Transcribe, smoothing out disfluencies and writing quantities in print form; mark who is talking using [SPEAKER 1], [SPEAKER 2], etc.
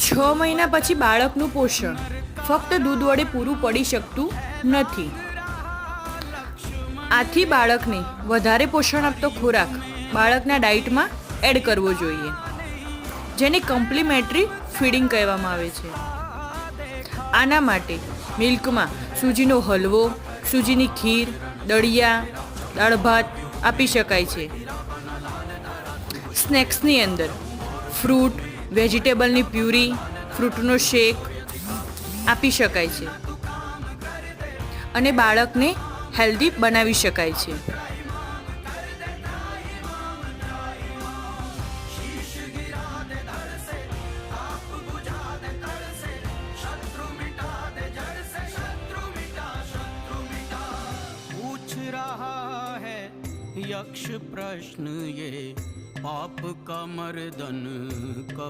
[SPEAKER 1] 6 મહિના પછી બાળકનું પોષણ ફક્ત દૂધ વડે પૂરું પડી શકતું નથી. આથી બાળકને વધારે પોષણ આપતો ખોરાક બાળકના ડાયટમાં એડ કરવો જોઈએ, જેને કમ્પ્લિમેન્ટરી ફીડિંગ કહેવામાં આવે છે. આના માટે મિલ્કમાં સૂજીનો હલવો, સૂજીની ખીર, દળિયા, દાળ ભાત આપી શકાય છે. સ્નેક્સની અંદર ફ્રૂટ, વેજીટેબલની પ્યુરી, ફ્રૂટનો શેક આપી શકાય છે અને બાળકને હેલ્ધી બનાવી શકાય છે.
[SPEAKER 2] यक्ष प्रश्न ये पाप का मर्दन